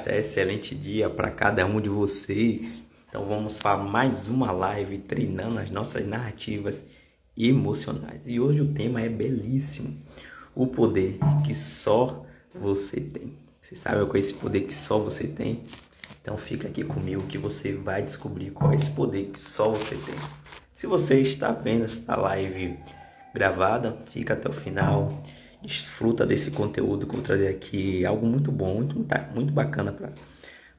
Excelente dia para cada um de vocês. Então vamos para mais uma live treinando as nossas narrativas emocionais. E hoje o tema é belíssimo. O poder que só você tem. Você sabe qual é esse poder que só você tem? Então fica aqui comigo que você vai descobrir qual é esse poder que só você tem. Se você está vendo esta live gravada, fica até o final. Desfruta desse conteúdo que eu vou trazer aqui, algo muito bom, muito bacana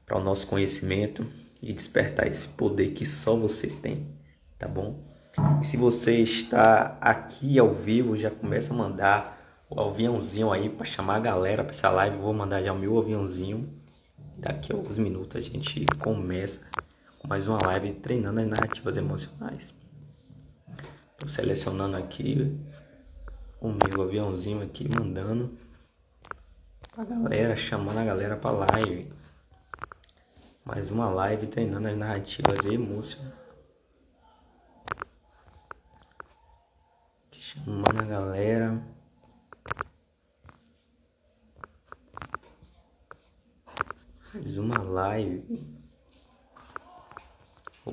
para o nosso conhecimento e despertar esse poder que só você tem, tá bom? E se você está aqui ao vivo, já começa a mandar o aviãozinho aí para chamar a galera para essa live. Eu vou mandar já o meu aviãozinho. Daqui a alguns minutos a gente começa com mais uma live treinando as narrativas emocionais. Estou selecionando aqui o meu aviãozinho aqui, mandando a galera, chamando a galera para live. Mais uma live treinando as narrativas emocionais. Chamando a galera. Mais uma live.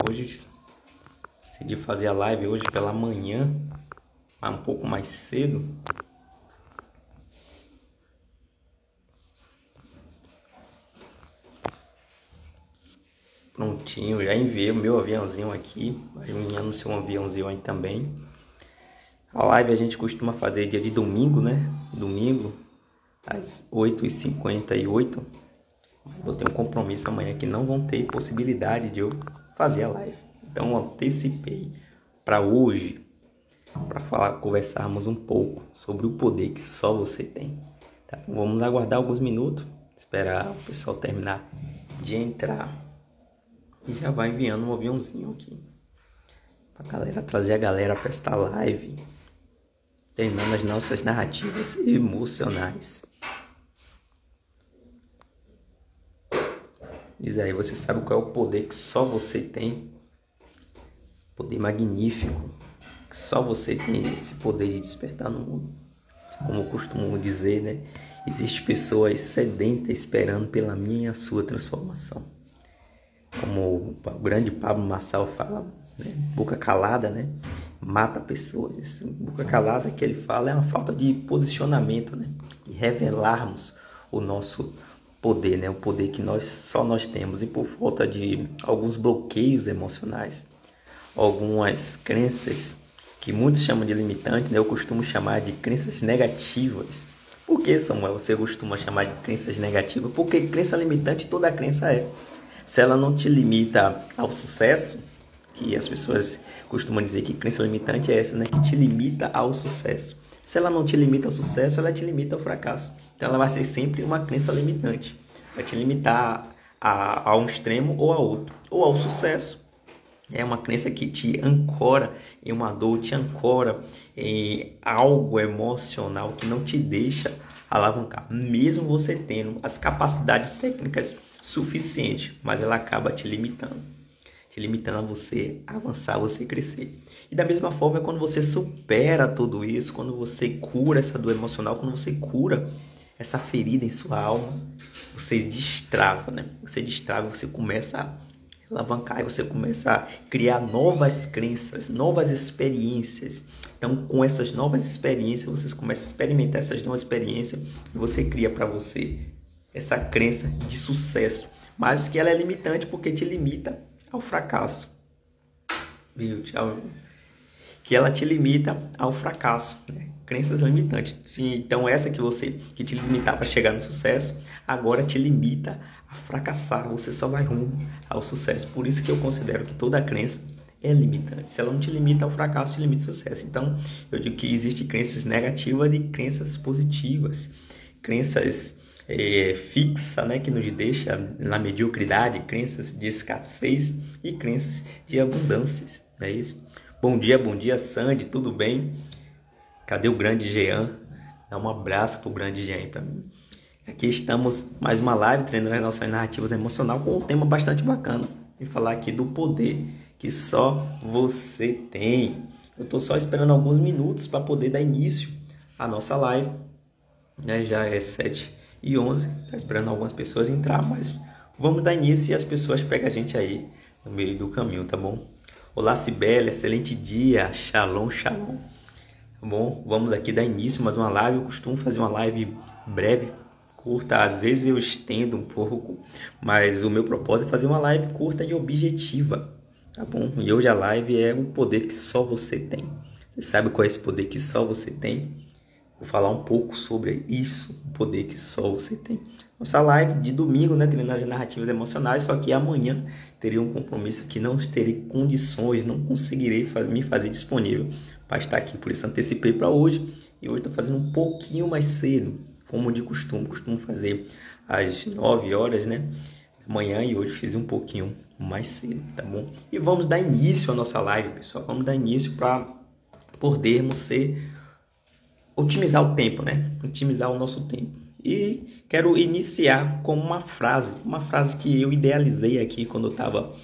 Hoje, decidi fazer a live hoje pela manhã, um pouco mais cedo. Prontinho, já enviei o meu aviãozinho aqui. Vai enviando o seu aviãozinho aí também. A live a gente costuma fazer dia de domingo, né? Domingo, às 8h58. Vou ter um compromisso amanhã que não vão ter possibilidade de eu fazer a live. Então antecipei para hoje, para conversarmos um pouco sobre o poder que só você tem. Tá? Vamos aguardar alguns minutos, esperar o pessoal terminar de entrar e já vai enviando um aviãozinho aqui para galera, trazer a galera para esta live, treinando as nossas narrativas emocionais. Diz aí, você sabe qual é o poder que só você tem? Poder magnífico, que só você tem esse poder de despertar no mundo. Como eu costumo dizer, né? Existem pessoas sedentas esperando pela minha e a sua transformação. Como o grande Pablo Marçal fala, né? Boca calada, né? Mata pessoas. Boca calada que ele fala é uma falta de posicionamento, né? E revelarmos o nosso poder, né? O poder que só nós temos. E por falta de alguns bloqueios emocionais, algumas crenças que muitos chamam de limitantes, né? Eu costumo chamar de crenças negativas. Por que, Samuel, você costuma chamar de crenças negativas? Porque crença limitante toda crença é. Se ela não te limita ao sucesso, que as pessoas costumam dizer que crença limitante é essa, né? Que te limita ao sucesso. Se ela não te limita ao sucesso, ela te limita ao fracasso. Então ela vai ser sempre uma crença limitante. Vai te limitar a um extremo ou a outro. Ou ao sucesso. É uma crença que te ancora em uma dor, te ancora em algo emocional que não te deixa alavancar. Mesmo você tendo as capacidades técnicas suficientes, mas ela acaba te limitando a você avançar, a você crescer. E da mesma forma, quando você supera tudo isso, quando você cura essa dor emocional, quando você cura essa ferida em sua alma, você destrava, né? Você destrava, você começa a alavancar e você começa a criar novas crenças, novas experiências. Então, com essas novas experiências, você começa a experimentar essas novas experiências e você cria para você essa crença de sucesso, mas que ela é limitante porque te limita ao fracasso. Viu? Que ela te limita ao fracasso, né? Crenças limitantes. Então essa que te limitava para chegar no sucesso, agora te limita a fracassar. Você só vai rumo ao sucesso. Por isso que eu considero que toda crença é limitante. Se ela não te limita ao fracasso, te limita ao sucesso. Então eu digo que existem crenças negativas e crenças positivas. Crenças fixa, né, que nos deixa na mediocridade, crenças de escassez e crenças de abundâncias, não é isso? Bom dia, Sandy, tudo bem? Cadê o grande Jean? Dá um abraço pro grande Jean para mim. Aqui estamos, mais uma live, treinando as nossas narrativas emocionais com um tema bastante bacana. E falar aqui do poder que só você tem. Eu estou só esperando alguns minutos para poder dar início à nossa live. Já é 7 11. Tá esperando algumas pessoas entrar, mas vamos dar início e as pessoas pegam a gente aí no meio do caminho, tá bom? Olá, Cibele, excelente dia, shalom, shalom. Tá bom? Vamos aqui dar início mais uma live. Eu costumo fazer uma live breve, curta. Às vezes eu estendo um pouco, mas o meu propósito é fazer uma live curta e objetiva, tá bom? E hoje a live é o poder que só você tem. Você sabe qual é esse poder que só você tem? Vou falar um pouco sobre isso, o poder que só você tem. Nossa live de domingo, né? Treinando narrativas emocionais, só que amanhã teria um compromisso que não terei condições, não conseguirei me fazer disponível para estar aqui. Por isso antecipei para hoje e hoje estou fazendo um pouquinho mais cedo, como de costume. Costumo fazer às 9 horas, né? Da manhã e hoje fiz um pouquinho mais cedo, tá bom? E vamos dar início à nossa live, pessoal. Vamos dar início para podermos otimizar o tempo, né? Otimizar o nosso tempo. E quero iniciar com uma frase que eu idealizei aqui quando eu estava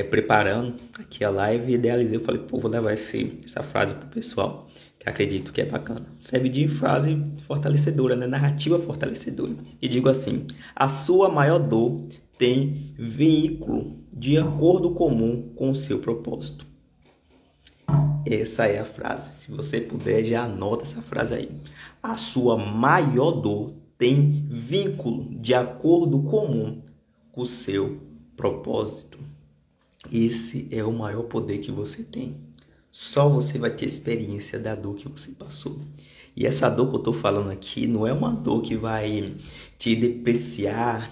preparando aqui a live. Idealizei, eu falei, pô, vou levar essa frase pro pessoal, que acredito que é bacana. Serve de frase fortalecedora, né? Narrativa fortalecedora. E digo assim: a sua maior dor tem veículo de acordo comum com o seu propósito. Essa é a frase. Se você puder, já anota essa frase aí. A sua maior dor tem vínculo de acordo comum com o seu propósito. Esse é o maior poder que você tem. Só você vai ter experiência da dor que você passou. E essa dor que eu estou falando aqui não é uma dor que vai te depreciar,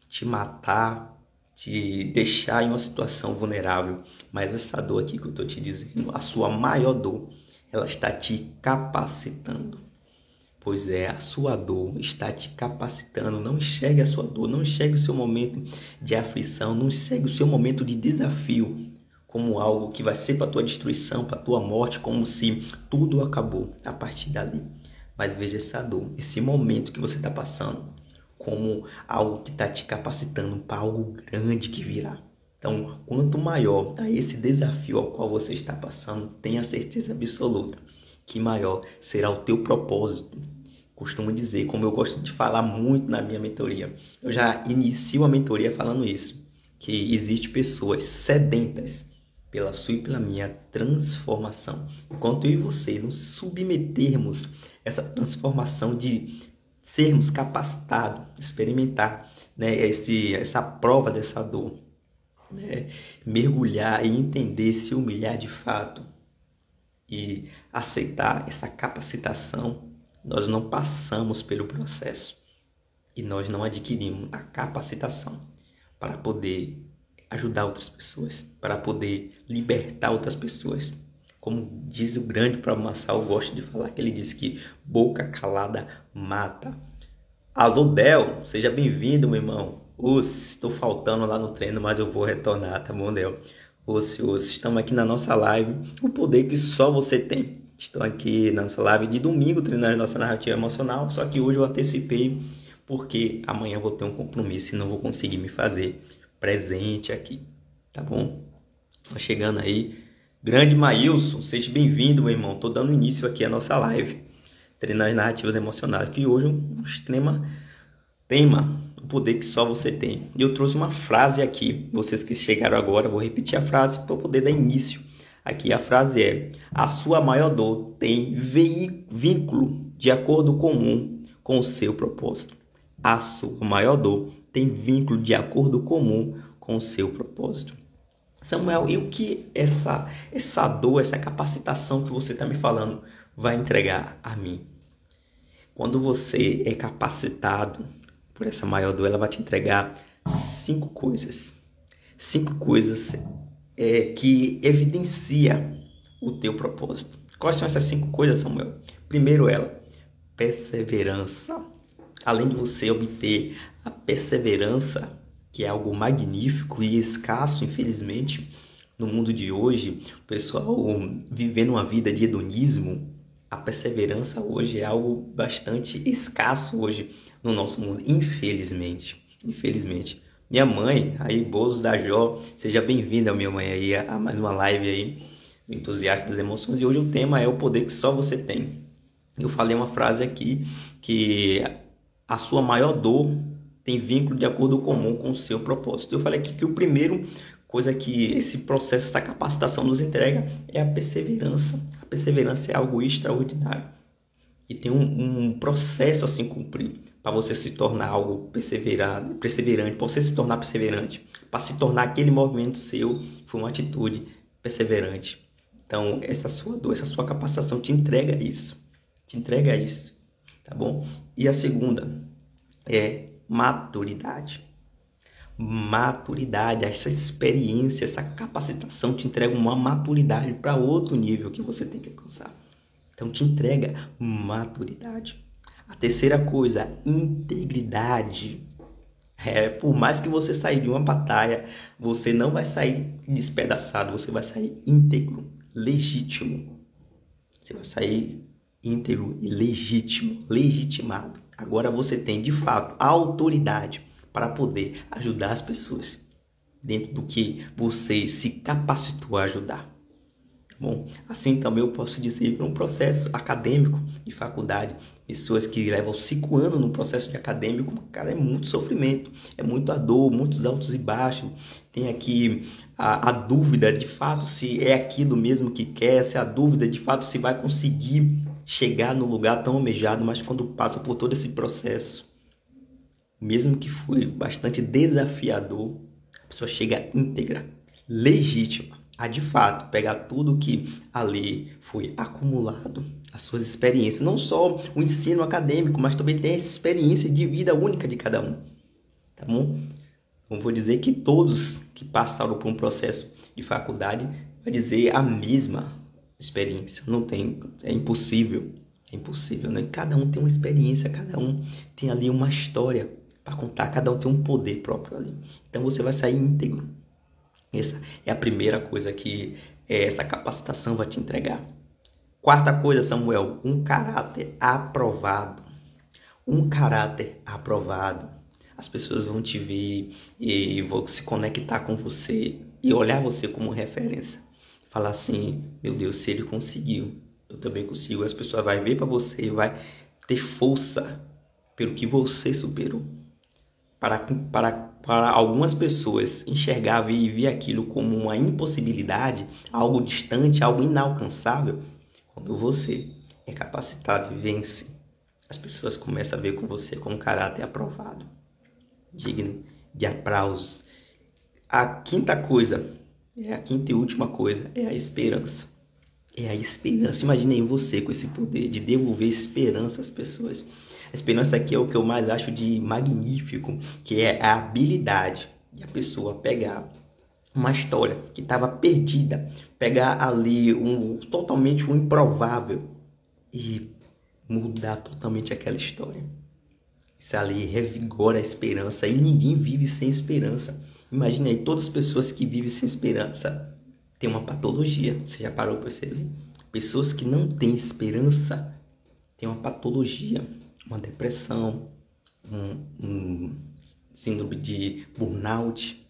te matar, te deixar em uma situação vulnerável. Mas essa dor aqui que eu estou te dizendo, a sua maior dor, ela está te capacitando. Pois é, a sua dor está te capacitando. Não enxergue a sua dor, não enxergue o seu momento de aflição, não enxergue o seu momento de desafio como algo que vai ser para a tua destruição, para a tua morte, como se tudo acabou a partir dali. Mas veja essa dor, esse momento que você está passando, como algo que está te capacitando para algo grande que virá. Então, quanto maior esse desafio ao qual você está passando, tenha certeza absoluta que maior será o teu propósito. Costumo dizer, como eu gosto de falar muito na minha mentoria, eu já inicio a mentoria falando isso, que existem pessoas sedentas pela sua e pela minha transformação. Enquanto eu e você nos submetermos essa transformação de sermos capacitados, experimentar, né, essa prova dessa dor, né, mergulhar e entender, se humilhar de fato e aceitar essa capacitação, nós não passamos pelo processo e nós não adquirimos a capacitação para poder ajudar outras pessoas, para poder libertar outras pessoas. Como diz o grande Prabhu Massal, eu gosto de falar, que ele diz que boca calada mata. Alô, Del, seja bem-vindo, meu irmão. Estou faltando lá no treino, mas eu vou retornar, tá bom, Del? Estamos aqui na nossa live, o poder que só você tem. Estou aqui na nossa live de domingo, treinando nossa narrativa emocional, só que hoje eu antecipei, porque amanhã eu vou ter um compromisso e não vou conseguir me fazer presente aqui, tá bom? Tô chegando aí. Grande Maílson, seja bem-vindo, meu irmão. Tô dando início aqui à nossa live, treinando as narrativas emocionais, que hoje é um extremo tema, o poder que só você tem. E eu trouxe uma frase aqui, vocês que chegaram agora, vou repetir a frase para poder dar início. Aqui a frase é: a sua maior dor tem vínculo de acordo comum com o seu propósito. A sua maior dor tem vínculo de acordo comum com o seu propósito. Samuel, e o que essa dor, essa capacitação que você está me falando vai entregar a mim? Quando você é capacitado por essa maior dor, ela vai te entregar 5 coisas. 5 coisas que evidencia o teu propósito. Quais são essas 5 coisas, Samuel? Primeiro perseverança. Além de você obter a perseverança, que é algo magnífico e escasso, infelizmente, no mundo de hoje, o pessoal vivendo uma vida de hedonismo, a perseverança hoje é algo bastante escasso hoje no nosso mundo, infelizmente. Minha mãe, aí, Bozo da Jó, seja bem-vinda, minha mãe, aí, a mais uma live aí, do Entusiasta das Emoções, e hoje o tema é o poder que só você tem. Eu falei uma frase aqui que a sua maior dor tem vínculo de acordo comum com o seu propósito. Eu falei aqui que o primeiro coisa que esse processo, essa capacitação nos entrega é a perseverança. A perseverança é algo extraordinário. E tem um processo a se cumprir para você se tornar algo perseverante, para você se tornar perseverante, para se tornar aquele movimento seu, foi uma atitude perseverante. Então, essa sua dor, essa sua capacitação te entrega isso. Te entrega isso, tá bom? E a segunda é maturidade. Maturidade, essa experiência, essa capacitação te entrega uma maturidade para outro nível que você tem que alcançar. Então te entrega maturidade. A terceira coisa, integridade. Por mais que você saia de uma batalha, você não vai sair despedaçado, você vai sair íntegro, legítimo. Você vai sair íntegro e legítimo, legitimado. Agora você tem de fato a autoridade para poder ajudar as pessoas dentro do que você se capacitou a ajudar. Bom, assim também eu posso dizer para um processo acadêmico de faculdade, pessoas que levam 5 anos no processo de acadêmico, cara, é muito sofrimento, é muita dor, muitos altos e baixos. Tem aqui a dúvida de fato se é aquilo mesmo que quer, se a dúvida de fato se vai conseguir chegar no lugar tão almejado, mas quando passa por todo esse processo, mesmo que foi bastante desafiador, a pessoa chega íntegra, legítima, a de fato pegar tudo que ali foi acumulado, as suas experiências, não só o ensino acadêmico, mas também tem essa experiência de vida única de cada um, tá bom? Não vou dizer que todos que passaram por um processo de faculdade vai dizer a mesma experiência, não tem, é impossível, né? Cada um tem uma experiência, cada um tem ali uma história para contar, cada um tem um poder próprio ali, então você vai sair íntegro. Essa é a primeira coisa que essa capacitação vai te entregar. Quarta coisa, Samuel, um caráter aprovado. Um caráter aprovado. As pessoas vão te ver e vão se conectar com você e olhar você como referência. Falar assim, meu Deus, se ele conseguiu, eu também consigo. As pessoas vão ver para você e vai ter força pelo que você superou. Para algumas pessoas enxergar e ver aquilo como uma impossibilidade, algo distante, algo inalcançável, quando você é capacitado e vence, as pessoas começam a ver com você como caráter aprovado, digno de aplausos. A quinta e última coisa, é a esperança. É a esperança. Imaginei você com esse poder de devolver esperança às pessoas. A esperança aqui é o que eu mais acho de magnífico, que é a habilidade de a pessoa pegar uma história que estava perdida, pegar ali totalmente um improvável e mudar totalmente aquela história. Isso ali revigora a esperança e ninguém vive sem esperança. Imagina aí, todas as pessoas que vivem sem esperança têm uma patologia. Você já parou para perceber? Pessoas que não têm esperança têm uma patologia. Uma depressão, um síndrome de burnout,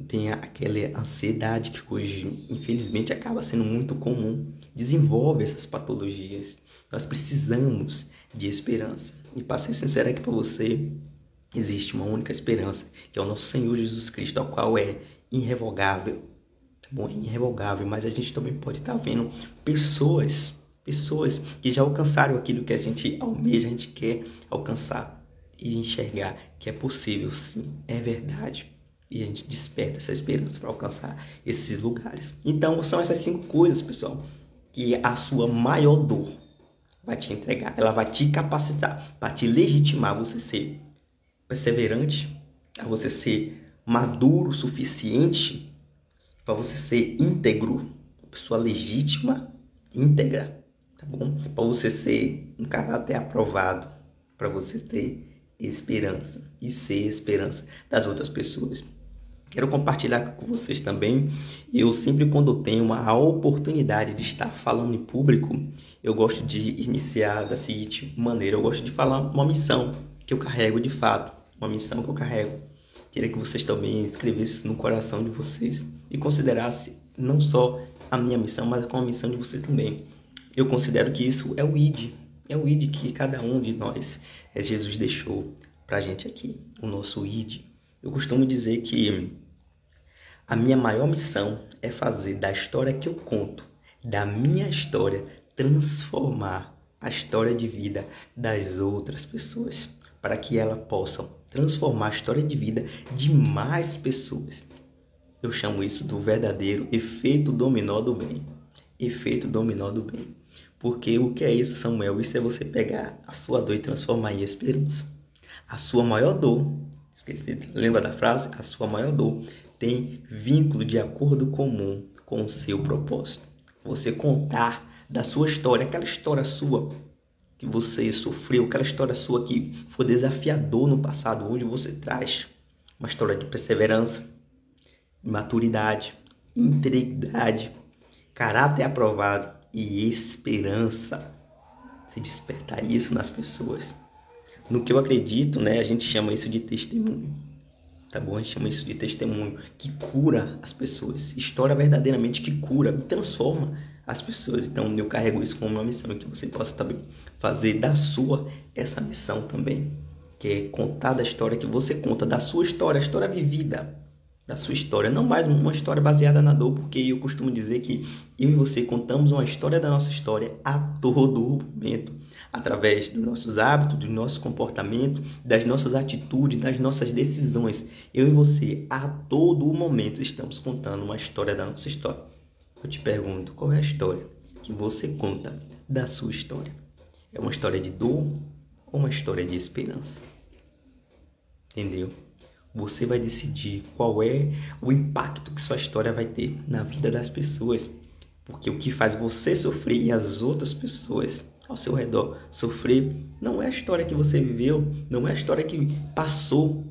tem aquela ansiedade que hoje, infelizmente, acaba sendo muito comum. Desenvolve essas patologias. Nós precisamos de esperança. E para ser sincero aqui para você, existe uma única esperança, que é o nosso Senhor Jesus Cristo, ao qual é irrevogável. Bom, é irrevogável, mas a gente também pode estar vendo pessoas que já alcançaram aquilo que a gente almeja, a gente quer alcançar e enxergar que é possível, sim, é verdade. E a gente desperta essa esperança para alcançar esses lugares. Então, são essas 5 coisas, pessoal, que a sua maior dor vai te entregar. Ela vai te capacitar para te legitimar você ser perseverante, a você ser maduro o suficiente, para você ser íntegro, uma pessoa legítima, íntegra. Tá bom? Para você ser um caráter aprovado, para você ter esperança e ser esperança das outras pessoas. Quero compartilhar com vocês também. Eu sempre, quando tenho uma oportunidade de estar falando em público, eu gosto de iniciar da seguinte maneira. Eu gosto de falar uma missão que eu carrego de fato, uma missão que eu carrego. Queria que vocês também escrevessem no coração de vocês e considerassem não só a minha missão, mas com a missão de você também. Eu considero que isso é o ID que cada um de nós Jesus deixou pra gente aqui, o nosso ID. Eu costumo dizer que a minha maior missão é fazer da história que eu conto, da minha história, transformar a história de vida das outras pessoas, para que elas possam transformar a história de vida de mais pessoas. Eu chamo isso do verdadeiro efeito dominó do bem. Efeito dominó do bem. Porque o que é isso, Samuel? Isso é você pegar a sua dor e transformar em esperança. A sua maior dor, esqueci, lembra da frase? A sua maior dor tem vínculo de acordo comum com o seu propósito. Você contar da sua história, aquela história sua que você sofreu, aquela história sua que foi desafiador no passado, hoje você traz uma história de perseverança, maturidade, integridade, caráter aprovado e esperança. Se despertar isso nas pessoas. No que eu acredito, né, a gente chama isso de testemunho. Tá bom? A gente chama isso de testemunho que cura as pessoas. História verdadeiramente que cura e transforma as pessoas. Então eu carrego isso como uma missão, que você possa também fazer da sua essa missão também, que é contar da história que você conta, da sua história, a história vivida da sua história, não mais uma história baseada na dor, porque eu costumo dizer que eu e você contamos uma história da nossa história a todo momento, através dos nossos hábitos, do nosso comportamento, das nossas atitudes, das nossas decisões. Eu e você, a todo momento, estamos contando uma história da nossa história. Eu te pergunto, qual é a história que você conta da sua história? É uma história de dor ou uma história de esperança? Entendeu? Você vai decidir qual é o impacto que sua história vai ter na vida das pessoas. Porque o que faz você sofrer e as outras pessoas ao seu redor sofrer não é a história que você viveu, não é a história que passou,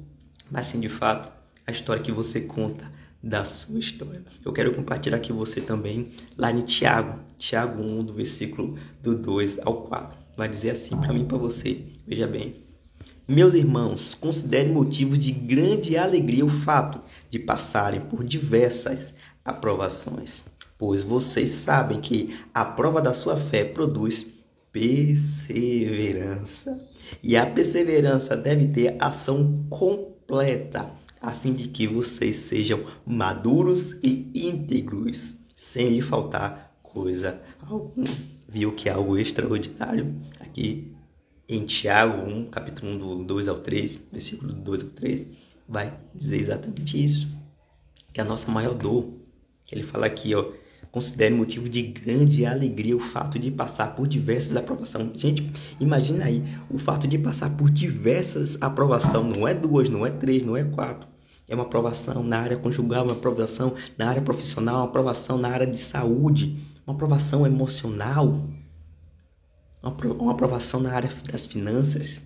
mas sim, de fato, a história que você conta da sua história. Eu quero compartilhar aqui você também lá em Tiago 1, do versículo do 2 ao 4. Vai dizer assim para mim e para você. Veja bem. Meus irmãos, considerem motivo de grande alegria o fato de passarem por diversas aprovações, pois vocês sabem que a prova da sua fé produz perseverança. E a perseverança deve ter ação completa, a fim de que vocês sejam maduros e íntegros, sem lhe faltar coisa alguma. Viu que é algo extraordinário aqui? Em Tiago 1, capítulo 1, do 2 ao 3, versículo 2 ao 3, vai dizer exatamente isso. Que a nossa maior dor, que ele fala aqui, ó, considere motivo de grande alegria o fato de passar por diversas aprovações. Gente, imagina aí, o fato de passar por diversas aprovações, não é 2, não é 3, não é 4. É uma aprovação na área conjugal, uma aprovação na área profissional, uma aprovação na área de saúde, uma aprovação emocional, uma aprovação na área das finanças.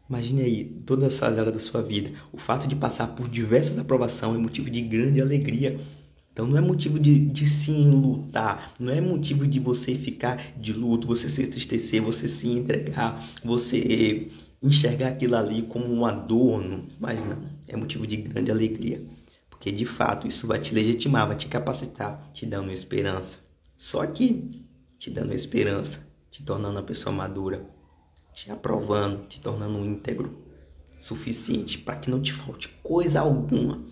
Imagine aí, todas as áreas da sua vida. O fato de passar por diversas aprovações é motivo de grande alegria. Então não é motivo de se enlutar, não é motivo de você ficar de luto, você se entristecer, você se entregar, você enxergar aquilo ali como um adorno. Mas não, é motivo de grande alegria. Porque de fato isso vai te legitimar, vai te capacitar, te dando esperança. Só que te dando esperança, te tornando uma pessoa madura, te aprovando, te tornando um íntegro suficiente para que não te falte coisa alguma.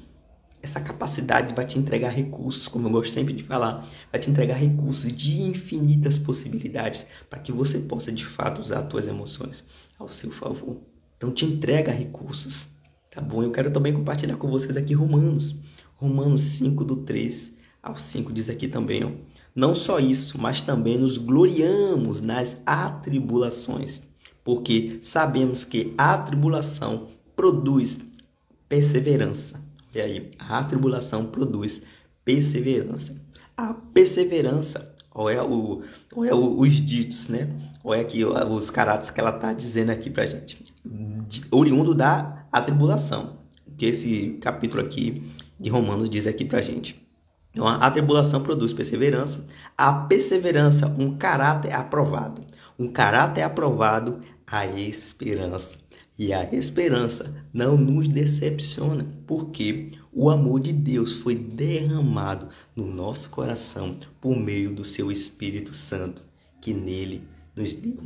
Essa capacidade vai te entregar recursos, como eu gosto sempre de falar, vai te entregar recursos de infinitas possibilidades para que você possa de fato usar as tuas emoções ao seu favor. Então te entrega recursos, tá bom? Eu quero também compartilhar com vocês aqui Romanos 5, do 3 ao 5, diz aqui também, ó. Não só isso, mas também nos gloriamos nas atribulações, porque sabemos que a tribulação produz perseverança. E aí, a tribulação produz perseverança. A perseverança, os ditos, né? Olha aqui os caráteres que ela está dizendo aqui pra gente. Oriundo da atribulação, que esse capítulo aqui de Romanos diz aqui pra gente. Então, a tribulação produz perseverança. A perseverança, um caráter aprovado. Um caráter aprovado, a esperança. E a esperança não nos decepciona, porque o amor de Deus foi derramado no nosso coração por meio do seu Espírito Santo, que nele nos deu.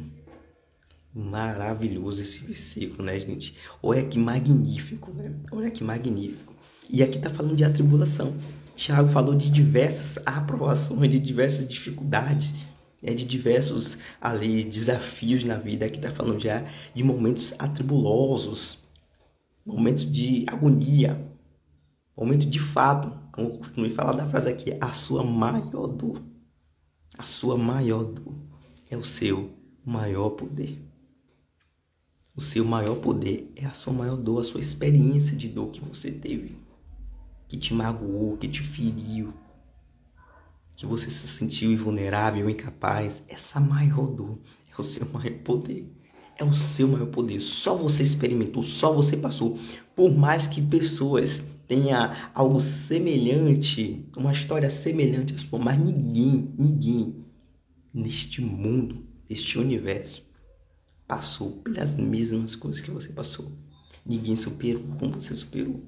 Maravilhoso esse versículo, né, gente? Olha que magnífico, né? Olha que magnífico. E aqui tá falando de atribulação. Tiago falou de diversas aprovações, de diversas dificuldades, né, de diversos ali desafios na vida. Aqui tá falando já de momentos atribulosos, momentos de agonia, momentos de fato, como eu costumo falar da frase aqui, a sua maior dor. A sua maior dor é o seu maior poder. O seu maior poder é a sua maior dor, a sua experiência de dor que você teve, que te magoou, que te feriu, que você se sentiu invulnerável, incapaz. Essa maior dor é o seu maior poder. É o seu maior poder. Só você experimentou, só você passou. Por mais que pessoas tenham algo semelhante, uma história semelhante à sua, mas ninguém neste mundo, neste universo, passou pelas mesmas coisas que você passou. Ninguém superou como você superou.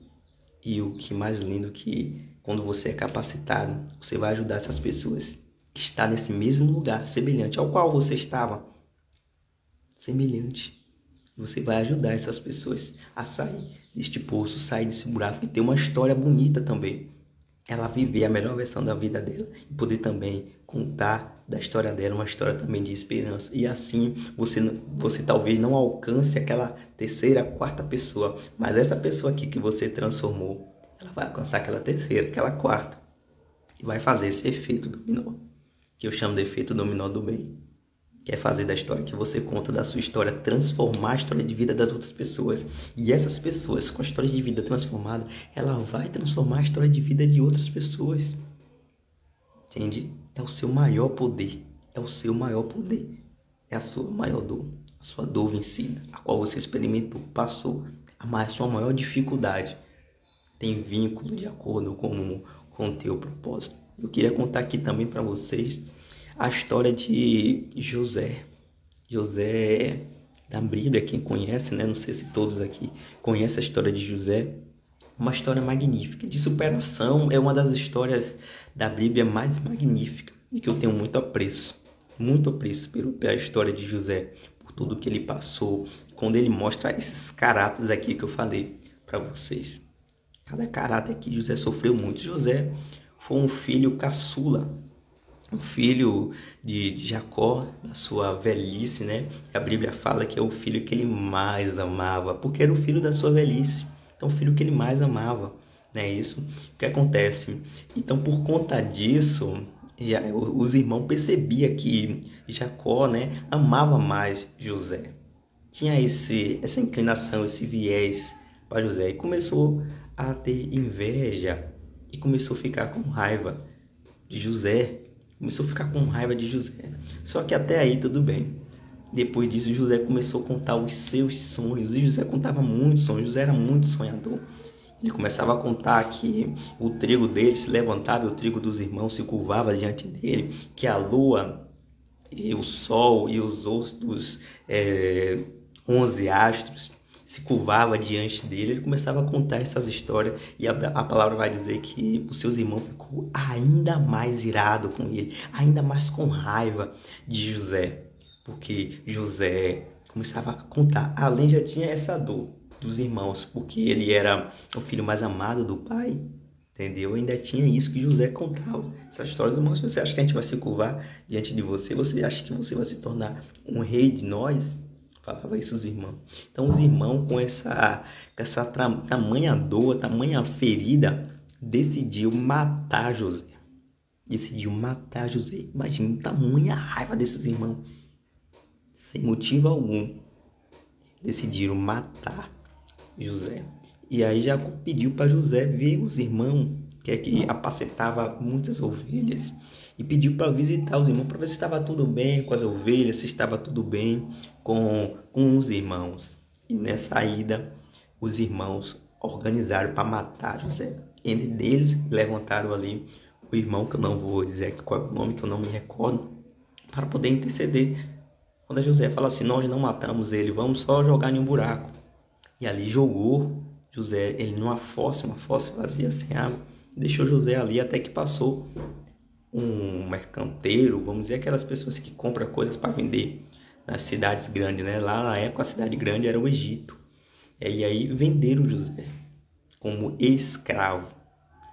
E o que mais lindo que quando você é capacitado, você vai ajudar essas pessoas que estão nesse mesmo lugar, semelhante ao qual você estava. Semelhante. Você vai ajudar essas pessoas a sair deste poço, sair desse buraco e ter uma história bonita também. Ela viver a melhor versão da vida dela e poder também contar da história dela, uma história também de esperança. E assim você talvez não alcance aquela terceira, quarta pessoa, mas essa pessoa aqui que você transformou, ela vai alcançar aquela terceira, aquela quarta e vai fazer esse efeito dominó, que eu chamo de efeito dominó do bem. Que é fazer da história que você conta, da sua história, transformar a história de vida das outras pessoas. E essas pessoas com a história de vida transformada, ela vai transformar a história de vida de outras pessoas. Entende? É o seu maior poder. É o seu maior poder. É a sua maior dor. A sua dor vencida, a qual você experimentou, passou. A sua maior dificuldade tem vínculo de acordo com o teu propósito. Eu queria contar aqui também para vocês a história de José. José da Bíblia, quem conhece, né? Não sei se todos aqui conhecem a história de José. Uma história magnífica, de superação. É uma das histórias da Bíblia mais magnífica e que eu tenho muito apreço pela história de José, por tudo que ele passou, quando ele mostra esses caráteres aqui que eu falei para vocês. Cada caráter que José sofreu muito. José foi um filho caçula, um filho de Jacó, na sua velhice, né? A Bíblia fala que é o filho que ele mais amava, porque era o filho da sua velhice. Então, o filho que ele mais amava, né? Isso. O que acontece? Então, por conta disso, os irmãos percebiam que Jacó, né, amava mais José. Tinha essa inclinação, esse viés para José. E começou a ter inveja e começou a ficar com raiva de José. Começou a ficar com raiva de José. Só que até aí tudo bem. Depois disso, José começou a contar os seus sonhos. E José contava muitos sonhos. José era muito sonhador. Ele começava a contar que o trigo dele se levantava e o trigo dos irmãos se curvava diante dele. Que a lua e o sol e os outros 11 astros se curvava diante dele. Ele começava a contar essas histórias e a palavra vai dizer que os seus irmãos ficou ainda mais irado com ele, ainda mais com raiva de José, porque José começava a contar, além já tinha essa dor dos irmãos, porque ele era o filho mais amado do pai, entendeu? Ainda tinha isso que José contava, essas histórias. Irmãos, você acha que a gente vai se curvar diante de você? Você acha que você vai se tornar um rei de nós? Falava isso os irmãos. Então os irmãos com essa tamanha dor, tamanha ferida, decidiu matar José. Imagina tamanha raiva desses irmãos. Sem motivo algum. Decidiram matar José. E aí Jacó pediu para José ver os irmãos, que é que apacentava muitas ovelhas, e pediu para visitar os irmãos, para ver se estava tudo bem com as ovelhas, se estava tudo bem com os irmãos. E nessa ida, os irmãos organizaram para matar José. Entre deles, levantaram ali o irmão, que eu não vou dizer qual é o nome, que eu não me recordo, para poder interceder. Quando José fala assim, nós não matamos ele, vamos só jogar em um buraco. E ali jogou José ele numa fossa, uma fossa vazia, sem água. Deixou José ali até que passou um mercanteiro, vamos dizer, aquelas pessoas que compram coisas para vender nas cidades grandes, né? Lá na época a cidade grande era o Egito. E aí venderam José como escravo.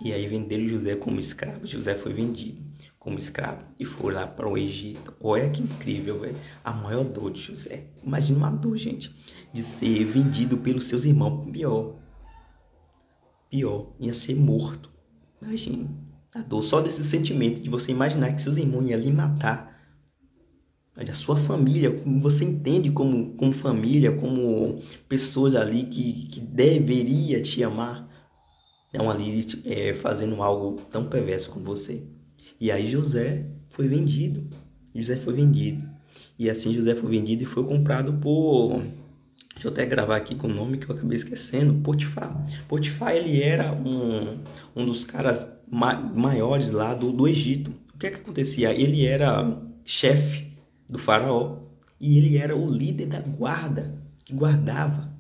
E aí venderam José como escravo. José foi vendido como escravo e foi lá para o Egito. Olha que incrível, velho. A maior dor de José. Imagina uma dor, gente, de ser vendido pelos seus irmãos. Pior, ia ser morto. Imagina a dor só desse sentimento de você imaginar que seus irmãos iam lhe matar. A sua família, você entende como família, como pessoas ali que deveria te amar, estão ali fazendo algo tão perverso com você. E aí José foi vendido. E assim José foi vendido e foi comprado por... Deixa eu até gravar aqui com o nome que eu acabei esquecendo. Potifar. Potifar, ele era um dos caras maiores lá do Egito. O que acontecia? Ele era chefe do faraó e ele era o líder da guarda que guardava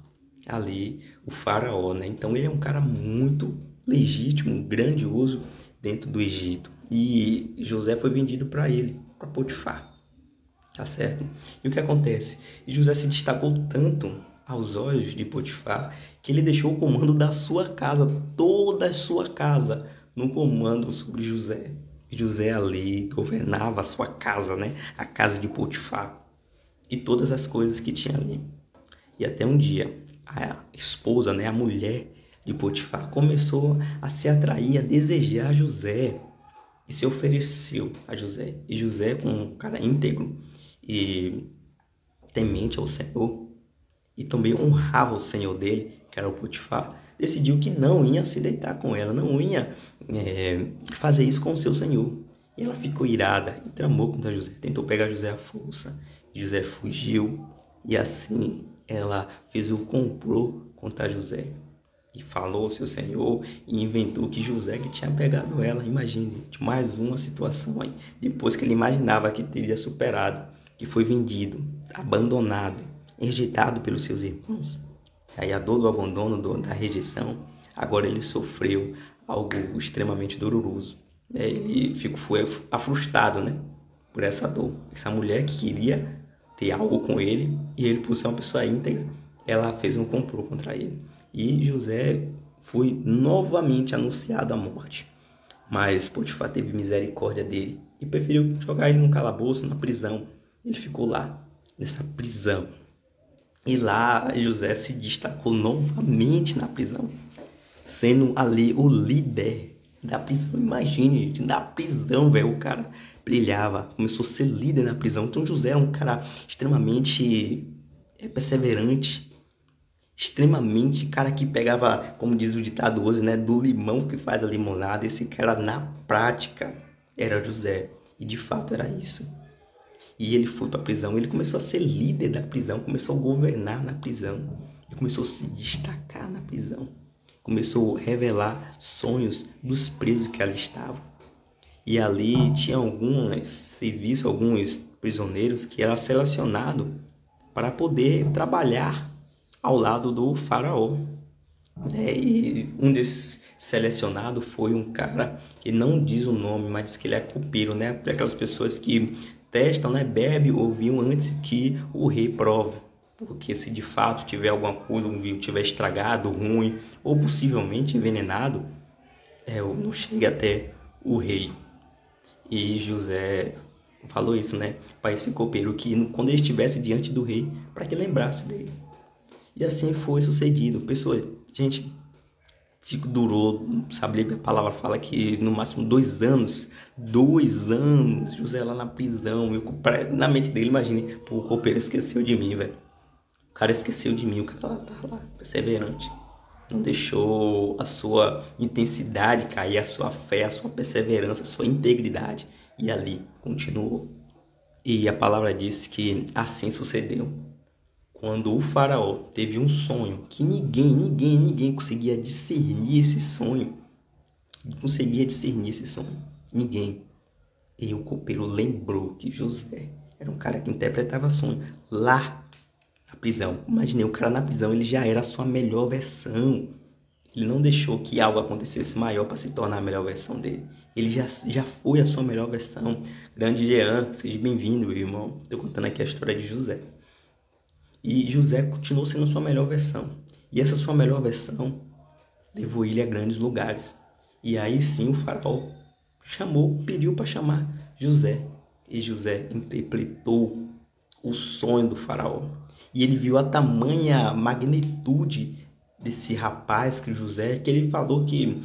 ali o faraó, né? Então ele é um cara muito legítimo, grandioso dentro do Egito. E José foi vendido para ele, para Potifar. Tá certo? E o que acontece? José se destacou tanto aos olhos de Potifar que ele deixou o comando da sua casa, toda a sua casa, no comando sobre José. José ali governava a sua casa, né? A casa de Potifar e todas as coisas que tinha ali. E até um dia, a esposa, né? A mulher de Potifar começou a se atrair, a desejar José e se ofereceu a José. E José, com um cara íntegro e temente ao Senhor, e também honrava o Senhor dele, que era o Potifar, decidiu que não ia se deitar com ela, não ia fazer isso com o seu Senhor. E ela ficou irada e tramou contra José, tentou pegar José à força. José fugiu e assim ela fez o complô contra José. E falou ao seu Senhor e inventou que José que tinha pegado ela. Imagine, mais uma situação aí. Depois que ele imaginava que teria superado, que foi vendido, abandonado, rejeitado pelos seus irmãos. Aí a dor do abandono, da rejeição, agora ele sofreu algo extremamente doloroso. Ele foi frustrado, né, por essa dor. Essa mulher que queria ter algo com ele, e ele, por ser uma pessoa íntegra, ela fez um complô contra ele. E José foi novamente anunciado a morte. Mas Potifar teve misericórdia dele e preferiu jogar ele num calabouço, na prisão. Ele ficou lá, nessa prisão. E lá José se destacou novamente na prisão, sendo ali o líder da prisão. Imagine, gente, na prisão, velho, o cara brilhava, começou a ser líder na prisão. Então José é um cara extremamente perseverante, extremamente cara que pegava, como diz o ditado hoje, né, do limão que faz a limonada. Esse cara na prática era José, e de fato era isso. E ele foi para a prisão, ele começou a ser líder da prisão, começou a governar na prisão, ele começou a se destacar na prisão, começou a revelar sonhos dos presos que ali estavam. E ali tinha alguns prisioneiros que eram selecionados para poder trabalhar ao lado do faraó. E um desses selecionados foi um cara que não diz o nome, mas diz que ele é copeiro, né? Para aquelas pessoas que testam, né? Bebe ou vinho antes que o rei prove. Porque se de fato tiver alguma coisa, um vinho tiver estragado, ruim, ou possivelmente envenenado, não chega até o rei. E José falou isso, né, para esse copeiro, que quando ele estivesse diante do rei, para que lembrasse dele. E assim foi sucedido. Pessoal, gente, durou, sabe, a palavra fala que no máximo 2 anos, José lá na prisão. Na mente dele, imagine, pô, o copeiro esqueceu de mim, velho. O cara esqueceu de mim, o cara tá lá, perseverante. Não deixou a sua intensidade cair, a sua fé, a sua perseverança, a sua integridade. E ali continuou. E a palavra diz que assim sucedeu. Quando o faraó teve um sonho que ninguém conseguia discernir esse sonho. Ninguém. E o copeiro lembrou que José era um cara que interpretava sonho lá na prisão. Imaginei, o cara na prisão, ele já era a sua melhor versão. Ele não deixou que algo acontecesse maior para se tornar a melhor versão dele. Ele já foi a sua melhor versão. Grande Jean, seja bem-vindo, meu irmão. Estou contando aqui a história de José. E José continuou sendo a sua melhor versão. E essa sua melhor versão levou ele a grandes lugares. E aí sim o faraó pediu para chamar José. E José interpretou o sonho do faraó. E ele viu a tamanha magnitude desse rapaz que José, que ele falou que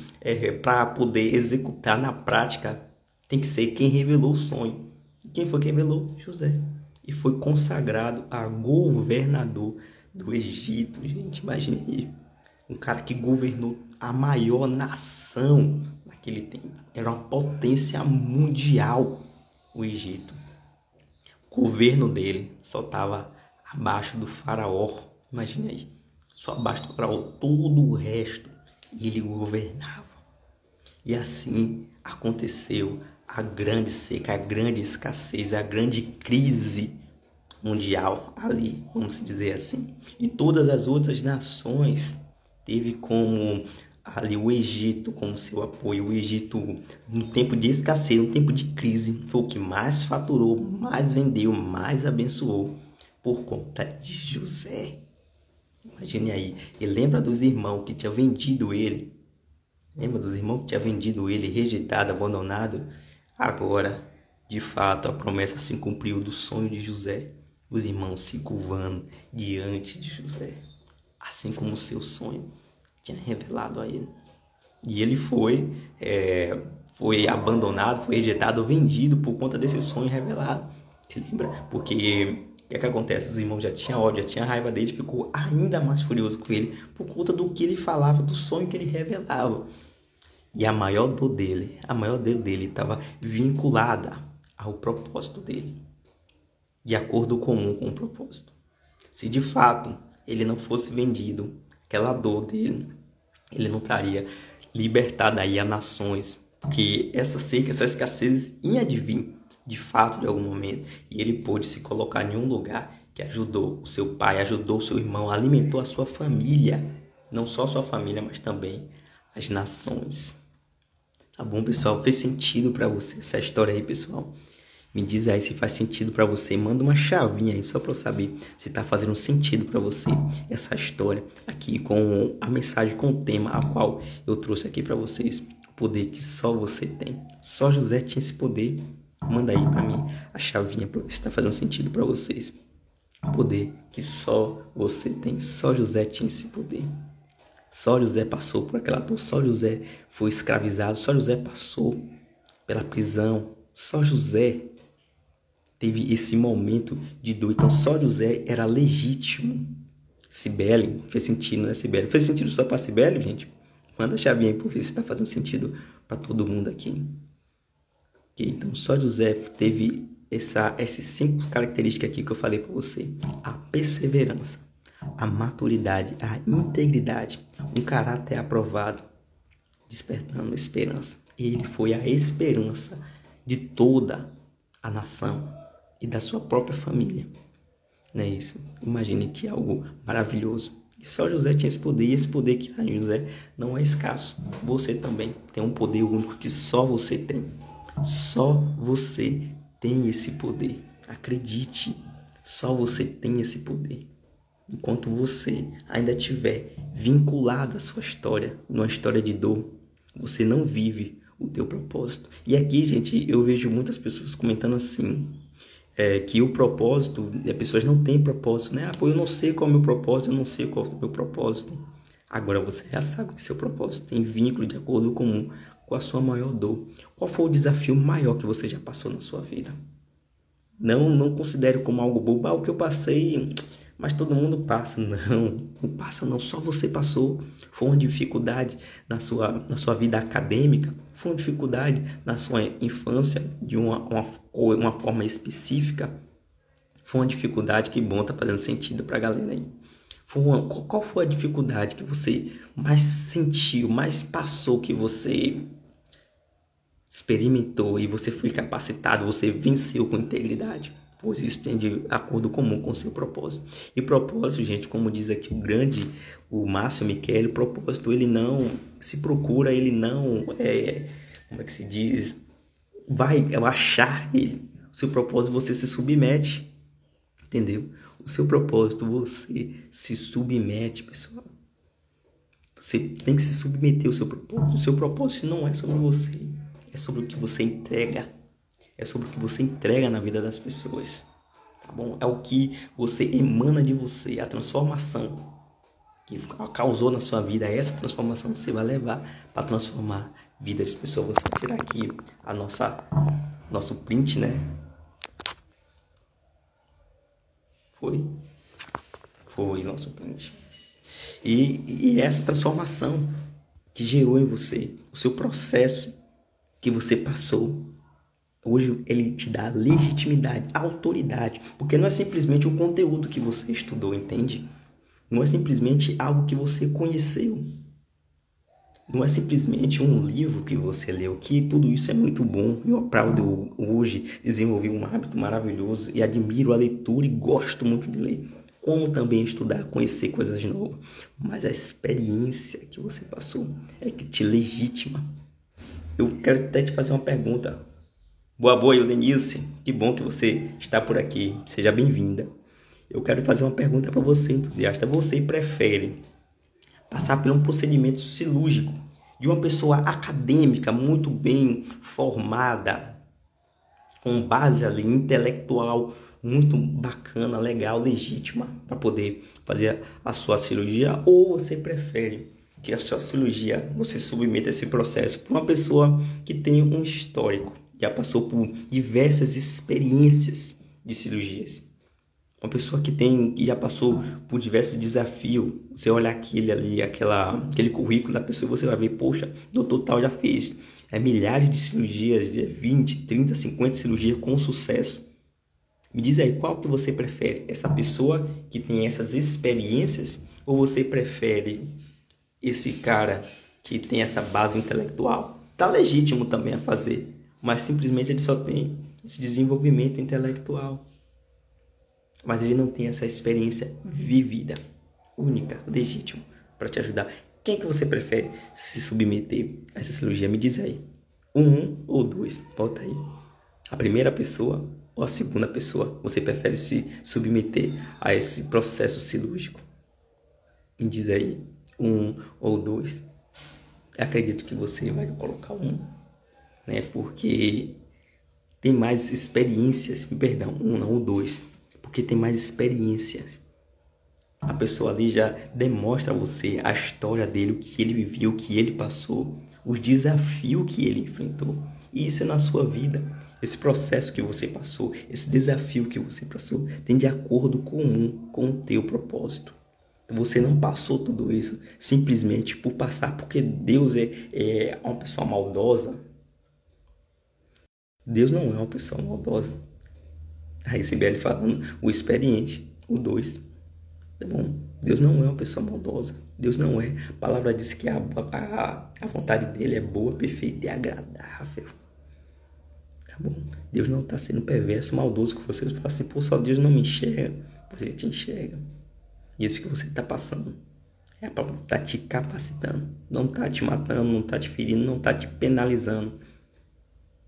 para poder executar na prática tem que ser quem revelou o sonho. E quem foi que revelou? José. E foi consagrado a governador do Egito. Gente, imagine aí. Um cara que governou a maior nação naquele tempo. Era uma potência mundial, o Egito. O governo dele só estava abaixo do faraó. Imagine aí. Só abaixo do faraó. Todo o resto. E ele governava. E assim aconteceu a grande seca, a grande escassez, a grande crise mundial ali, vamos dizer assim. E todas as outras nações teve como ali o Egito como seu apoio. O Egito, no tempo de escassez, no tempo de crise, foi o que mais faturou, mais vendeu, mais abençoou por conta de José. Imagine aí. E lembra dos irmãos que tinham vendido ele? Lembra dos irmãos que tinham vendido ele, rejeitado, abandonado? Agora, de fato, a promessa se cumpriu do sonho de José. Os irmãos se curvando diante de José, assim como o seu sonho tinha revelado a ele. E ele foi abandonado, foi rejeitado, vendido por conta desse sonho revelado. Você lembra? Porque o que acontece? Os irmãos já tinham ódio, já tinham raiva dele, ficou ainda mais furioso com ele por conta do que ele falava, do sonho que ele revelava. E a maior dor dele estava vinculada ao propósito dele, de acordo comum com o propósito. Se de fato ele não fosse vendido, aquela dor dele, ele não estaria libertado aí a nações, porque essa seca, essa escassez ia vir de fato de algum momento, e ele pôde se colocar em um lugar que ajudou o seu pai, ajudou o seu irmão, alimentou a sua família, não só a sua família, mas também as nações. Tá bom, pessoal? Fez sentido para você essa história aí, pessoal? Me diz aí se faz sentido para você. Manda uma chavinha aí só para eu saber se tá fazendo sentido para você essa história aqui com a mensagem, com o tema a qual eu trouxe aqui para vocês. O poder que só você tem. Só José tinha esse poder. Manda aí para mim a chavinha para ver se tá fazendo sentido para vocês. O poder que só você tem. Só José tinha esse poder. Só José passou por aquela dor. Só José foi escravizado. Só José passou pela prisão. Só José teve esse momento de dor. Então só José era legítimo. Cibele, fez sentido, né, Cibele? Fez sentido só para Cibele, gente? Manda a chavinha aí por ver se está fazendo sentido para todo mundo aqui. Okay, então só José teve essas 5 características aqui que eu falei para você. A perseverança, a maturidade, a integridade, um caráter aprovado, despertando esperança. Ele foi a esperança de toda a nação e da sua própria família. Não é isso? Imagine que algo maravilhoso. E só José tinha esse poder, e esse poder que está em José não é escasso. Você também tem um poder único que só você tem. Só você tem esse poder. Acredite, só você tem esse poder. Enquanto você ainda estiver vinculado à sua história, numa história de dor, você não vive o teu propósito. E aqui, gente, eu vejo muitas pessoas comentando assim, que o propósito, as pessoas não têm propósito, né? Pô, eu não sei qual é o meu propósito, eu não sei qual é o meu propósito. Agora você já sabe que seu propósito tem vínculo de acordo com a sua maior dor. Qual foi o desafio maior que você já passou na sua vida? Não considere como algo bobo, o que eu passei, mas todo mundo passa. Não passa não, só você passou. Foi uma dificuldade na sua vida acadêmica, foi uma dificuldade na sua infância de uma forma específica, foi uma dificuldade, que bom, tá fazendo sentido pra galera aí. Qual foi a dificuldade que você mais sentiu, mais passou, que você experimentou e você foi capacitado, você venceu com integridade? pois isso tem de acordo comum com o seu propósito. E propósito, gente, como diz aqui o Márcio Michele, o propósito, ele não se procura, ele não, como é que se diz, vai achar ele. O seu propósito, você se submete, entendeu? O seu propósito, você se submete, pessoal. Você tem que se submeter ao seu propósito. O seu propósito não é sobre você, é sobre o que você entrega. É sobre o que você entrega na vida das pessoas, tá bom? É o que você emana de você, a transformação que causou na sua vida. Essa transformação você vai levar para transformar vidas de pessoas. Vou só tirar aqui nosso print, né? Foi nosso print. E essa transformação que gerou em você, o seu processo que você passou, hoje ele te dá legitimidade, autoridade, porque não é simplesmente o conteúdo que você estudou, entende? Não é simplesmente algo que você conheceu. Não é simplesmente um livro que você leu, que tudo isso é muito bom. Eu aplaudo hoje, desenvolvi um hábito maravilhoso e admiro a leitura e gosto muito de ler. Como também estudar, conhecer coisas novas. Mas a experiência que você passou é que te legitima. Eu quero até te fazer uma pergunta. Boa, Denilce. Que bom que você está por aqui. Seja bem-vinda. Eu quero fazer uma pergunta para você, entusiasta. Você prefere passar por um procedimento cirúrgico de uma pessoa acadêmica, muito bem formada, com base ali intelectual, muito bacana, legal, legítima, para poder fazer a sua cirurgia? Ou você prefere que a sua cirurgia, você submeta esse processo para uma pessoa que tem um histórico, já passou por diversas experiências de cirurgias? Uma pessoa que já passou por diversos desafios. Você olha aquele currículo da pessoa, você vai ver, poxa, doutor tal já fez milhares de cirurgias, 20, 30, 50 cirurgias com sucesso. Me diz aí, qual que você prefere? Essa pessoa que tem essas experiências, ou você prefere esse cara que tem essa base intelectual? Tá legítimo também a fazer, mas simplesmente ele só tem esse desenvolvimento intelectual, mas ele não tem essa experiência vivida, única, legítima, para te ajudar. Quem que você prefere se submeter a essa cirurgia? Me diz aí. Um ou dois? Volta aí. A primeira pessoa ou a segunda pessoa? Você prefere se submeter a esse processo cirúrgico? Me diz aí. Um ou dois? Eu acredito que você vai colocar um, né? Porque tem mais experiências. Perdão, um não, ou dois. Porque tem mais experiências. A pessoa ali já demonstra a você a história dele, o que ele viveu, o que ele passou, os desafios que ele enfrentou. E isso é na sua vida. Esse processo que você passou, esse desafio que você passou, tem de acordo comum com o teu propósito. Você não passou tudo isso simplesmente por passar, porque Deus é uma pessoa maldosa. Deus não é uma pessoa maldosa. Aí Sibeli falando, o experiente, o 2. Tá bom? Deus não é uma pessoa maldosa. Deus não é. A palavra diz que a vontade dele é boa, perfeita e agradável. Tá bom? Deus não está sendo perverso, maldoso com você. Você fala assim, pô, só Deus não me enxerga. Pois ele te enxerga. Isso que você está passando é para estar te capacitando. Não está te matando, não está te ferindo, não está te penalizando,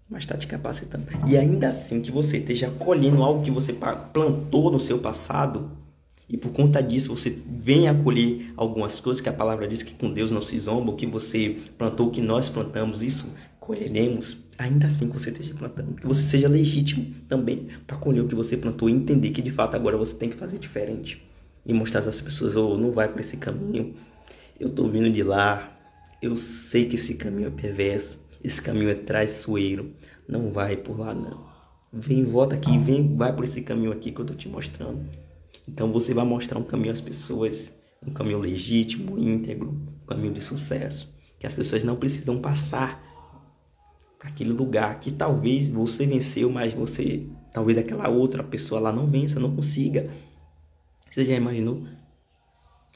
mas está te capacitando. E ainda assim que você esteja colhendo algo que você plantou no seu passado, e por conta disso você venha a colher algumas coisas que a palavra diz que com Deus não se zomba, o que você plantou, o que nós plantamos, isso colheremos. Ainda assim que você esteja plantando, que você seja legítimo também para colher o que você plantou e entender que de fato agora você tem que fazer diferente. E mostrar às pessoas, não vai por esse caminho, eu tô vindo de lá, eu sei que esse caminho é perverso, esse caminho é traiçoeiro, não vai por lá não. Vem, volta aqui, vai por esse caminho aqui que eu tô te mostrando. Então você vai mostrar um caminho às pessoas, um caminho legítimo, íntegro, um caminho de sucesso, que as pessoas não precisam passar para aquele lugar que talvez você venceu, mas talvez aquela outra pessoa lá não vença, não consiga. Você já imaginou?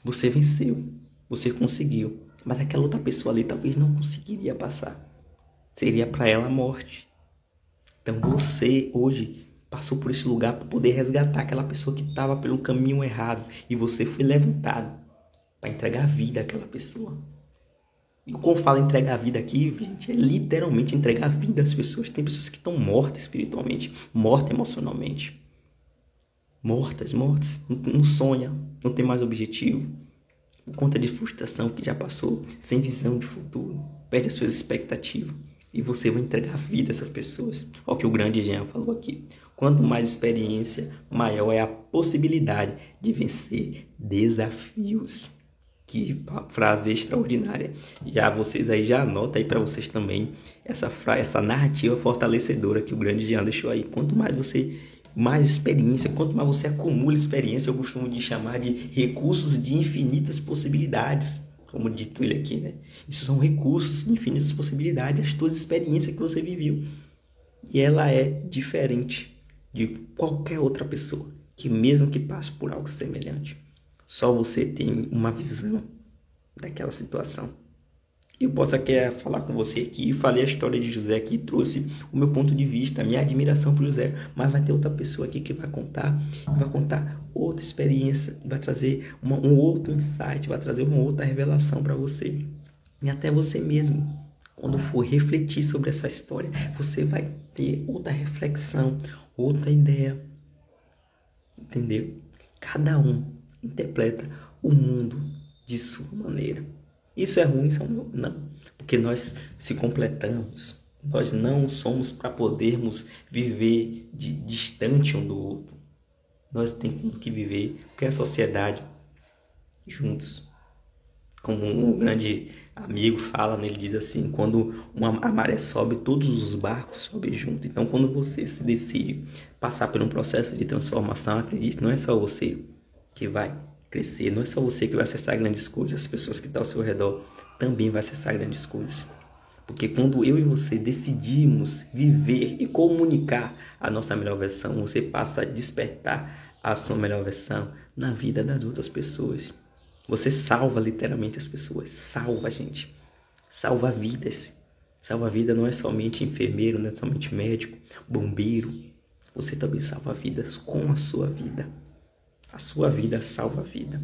Você venceu, você conseguiu, mas aquela outra pessoa ali talvez não conseguiria passar. Seria para ela a morte. Então você hoje passou por esse lugar para poder resgatar aquela pessoa que estava pelo caminho errado. E você foi levantado para entregar a vida àquela pessoa. E quando fala entregar a vida aqui, gente, é literalmente entregar a vida às pessoas. Tem pessoas que estão mortas espiritualmente, mortas emocionalmente. Mortas. Não sonha, não tem mais objetivo. Por conta de frustração que já passou, sem visão de futuro. Perde as suas expectativas. E você vai entregar a vida a essas pessoas. Olha o que o grande Jean falou aqui. Quanto mais experiência, maior é a possibilidade de vencer desafios. Que frase extraordinária. Já vocês aí já anotam aí para vocês também essa narrativa fortalecedora que o grande Jean deixou aí. Quanto mais você, mais experiência, quanto mais você acumula experiência, eu costumo de chamar de recursos de infinitas possibilidades, como dito ele aqui, né? Isso são recursos de infinitas possibilidades, as tuas experiências que você viveu. E ela é diferente de qualquer outra pessoa, que mesmo que passe por algo semelhante. Só você tem uma visão daquela situação. Eu posso aqui falar com você aqui, falei a história de José aqui, trouxe o meu ponto de vista, a minha admiração por José, mas vai ter outra pessoa aqui que vai contar outra experiência, vai trazer um outro insight, vai trazer uma outra revelação para você. E até você mesmo, quando for refletir sobre essa história, você vai ter outra reflexão, outra ideia. Entendeu? Cada um interpreta o mundo de sua maneira. Isso é ruim? Não. Porque nós se completamos. Nós não somos para podermos viver distante um do outro. Nós temos que viver, porque é a sociedade, juntos. Como um grande amigo fala, ele diz assim, quando a maré sobe, todos os barcos sobem junto. Então, quando você se decide passar por um processo de transformação, acredite, não é só você que vai crescer, não é só você que vai acessar grandes coisas, as pessoas que estão ao seu redor também vão acessar grandes coisas. Porque quando eu e você decidimos viver e comunicar a nossa melhor versão, você passa a despertar a sua melhor versão na vida das outras pessoas. Você salva literalmente as pessoas, salva a gente, salva vidas. Salva a vida não é somente enfermeiro, não é somente médico, bombeiro. Você também salva vidas com a sua vida. A sua vida salva a vida.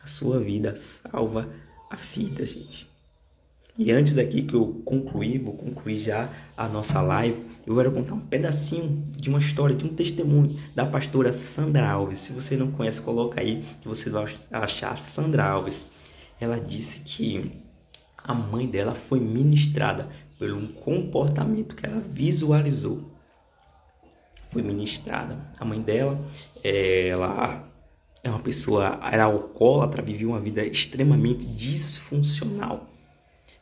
A sua vida salva a vida, gente. E antes daqui que eu vou concluir já a nossa live, eu quero contar um pedacinho de uma história, de um testemunho da pastora Sandra Alves. Se você não conhece, coloca aí que você vai achar Sandra Alves. Ela disse que a mãe dela foi ministrada por um comportamento que ela visualizou. Foi ministrada. A mãe dela, ela é uma pessoa, era alcoólatra, vivia uma vida extremamente disfuncional.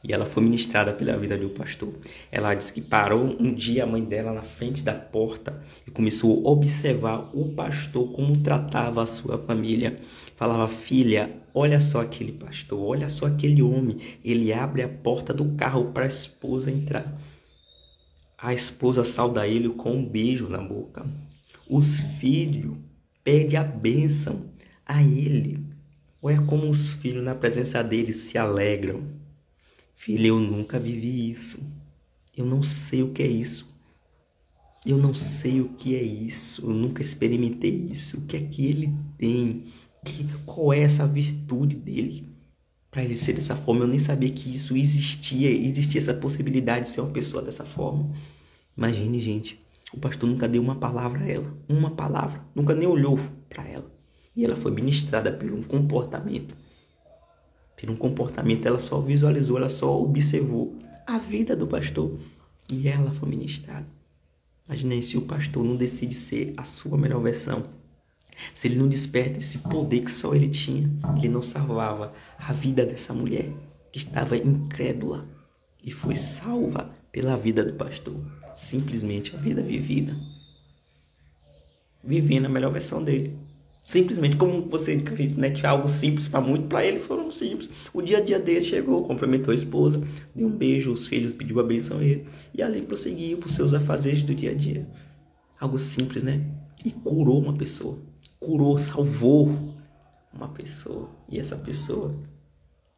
E ela foi ministrada pela vida de um pastor. Ela disse que parou um dia a mãe dela na frente da porta e começou a observar o pastor como tratava a sua família. Falava, filha, olha só aquele pastor, olha só aquele homem. Ele abre a porta do carro para a esposa entrar. A esposa sauda ele com um beijo na boca. Os filhos pedem a bênção a ele. Olha como os filhos na presença dele se alegram. Filha, eu nunca vivi isso. Eu não sei o que é isso. Eu não sei o que é isso. Eu nunca experimentei isso. O que é que ele tem? Qual é essa virtude dele? Para ele ser dessa forma, eu nem sabia que isso existia. Existia essa possibilidade de ser uma pessoa dessa forma. Imagine, gente. O pastor nunca deu uma palavra a ela. Uma palavra. Nunca nem olhou para ela. E ela foi ministrada por um comportamento. Ela só visualizou, ela só observou a vida do pastor e ela foi ministrada. Imagina se o pastor não decide ser a sua melhor versão, se ele não desperta esse poder que só ele tinha, ele não salvava a vida dessa mulher que estava incrédula e foi salva pela vida do pastor, simplesmente a vida vivida, vivendo a melhor versão dele. Simplesmente, como você acredita, né, que é algo simples para muito, para ele foram simples. O dia a dia dele chegou, cumprimentou a esposa, deu um beijo, os filhos pediu a bênção a ele, e ali prosseguiu para os seus afazeres do dia a dia. Algo simples, né? E curou uma pessoa, salvou uma pessoa. E essa pessoa,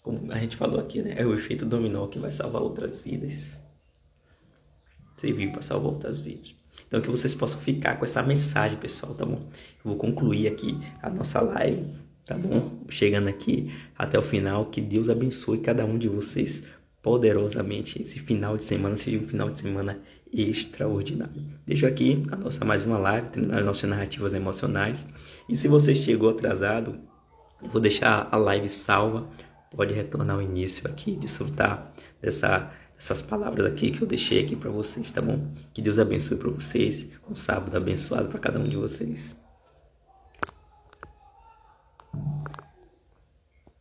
como a gente falou aqui, né, é o efeito dominó que vai salvar outras vidas. Você vive para salvar outras vidas. Então que vocês possam ficar com essa mensagem, pessoal, tá bom? Eu vou concluir aqui a nossa live, tá bom? Chegando aqui até o final, que Deus abençoe cada um de vocês poderosamente. Esse final de semana seja um final de semana extraordinário. Deixo aqui a nossa mais uma live, as nossas narrativas emocionais. E se você chegou atrasado, eu vou deixar a live salva. Pode retornar ao início aqui, desfrutar dessas palavras aqui que eu deixei aqui para vocês, tá bom? Que Deus abençoe para vocês. Um sábado abençoado para cada um de vocês.